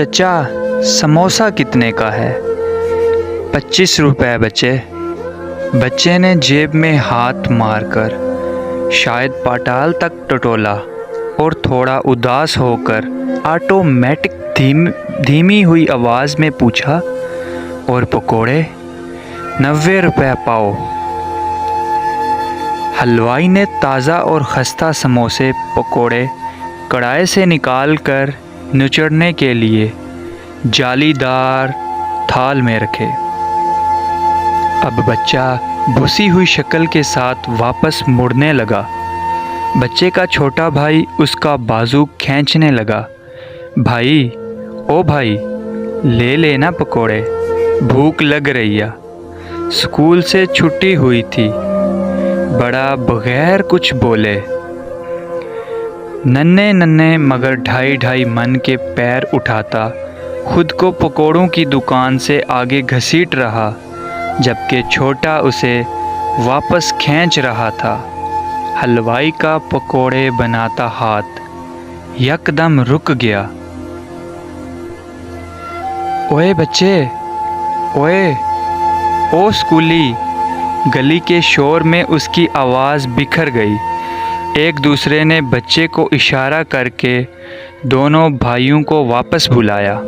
चचा समोसा कितने का है? 25 रुपए बच्चे। बच्चे ने जेब में हाथ मारकर शायद पाताल तक टटोला और थोड़ा उदास होकर ऑटोमेटिक धीमी हुई आवाज़ में पूछा, और पकोड़े? 90 रुपए पाओ। हलवाई ने ताज़ा और खस्ता समोसे पकोड़े कढ़ाई से निकाल कर निचोड़ने के लिए जालीदार थाल में रखे। अब बच्चा भुसी हुई शक्ल के साथ वापस मुड़ने लगा। बच्चे का छोटा भाई उसका बाजू खींचने लगा। भाई, ओ भाई, ले लेना पकोड़े, भूख लग रही है। स्कूल से छुट्टी हुई थी। बड़ा बगैर कुछ बोले। नन्हे नन्हे मगर ढाई मन के पैर उठाता खुद को पकोड़ों की दुकान से आगे घसीट रहा, जबकि छोटा उसे वापस खींच रहा था। हलवाई का पकोड़े बनाता हाथ यकदम रुक गया। ओए बच्चे, ओए, ओ स्कूली। गली के शोर में उसकी आवाज़ बिखर गई। एक दूसरे ने बच्चे को इशारा करके दोनों भाइयों को वापस बुलाया।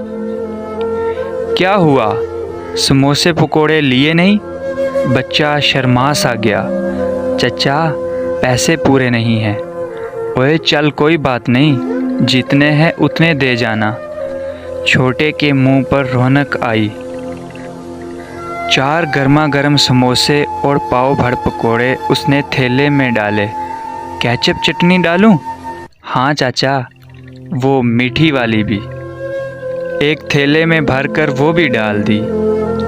क्या हुआ, समोसे पकोड़े लिए नहीं? बच्चा शर्मा सा गया। चचा, पैसे पूरे नहीं हैं। ओए चल, कोई बात नहीं, जितने हैं उतने दे जाना। छोटे के मुंह पर रौनक आई। 4 गर्मा गर्म समोसे और पाव भर पकोड़े उसने थैले में डाले। केचप चटनी डालूं? हाँ चाचा, वो मीठी वाली भी। एक थैले में भरकर वो भी डाल दी।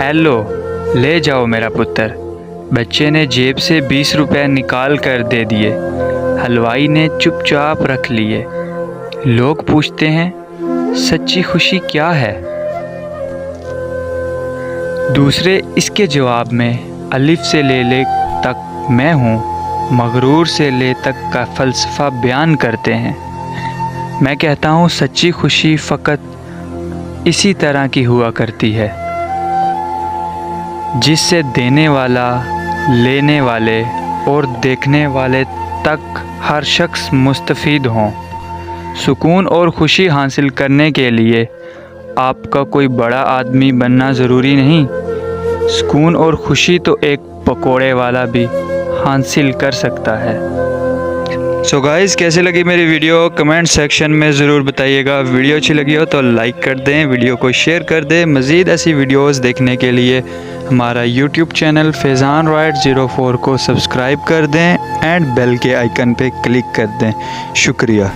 एलो, ले जाओ मेरा पुत्र। बच्चे ने जेब से 20 रुपए निकाल कर दे दिए। हलवाई ने चुपचाप रख लिए। लोग पूछते हैं, सच्ची खुशी क्या है? दूसरे इसके जवाब में अलिफ से ले तक मैं हूँ, मगरूर से ले तक का फ़लसफ़ा बयान करते हैं। मैं कहता हूँ सच्ची खुशी फ़कत इसी तरह की हुआ करती है, जिससे देने वाला, लेने वाले और देखने वाले तक हर शख्स मुस्तफ़ीद हों। सुकून और खुशी हासिल करने के लिए आपका कोई बड़ा आदमी बनना ज़रूरी नहीं। सुकून और खुशी तो एक पकोड़े वाला भी हासिल कर सकता है। सो गाइस, कैसे लगी मेरी वीडियो कमेंट सेक्शन में ज़रूर बताइएगा। वीडियो अच्छी लगी हो तो लाइक कर दें, वीडियो को शेयर कर दें। मज़ीद ऐसी वीडियोस देखने के लिए हमारा यूट्यूब चैनल फैज़ान राइड 04 को सब्सक्राइब कर दें एंड बेल के आइकन पे क्लिक कर दें। शुक्रिया।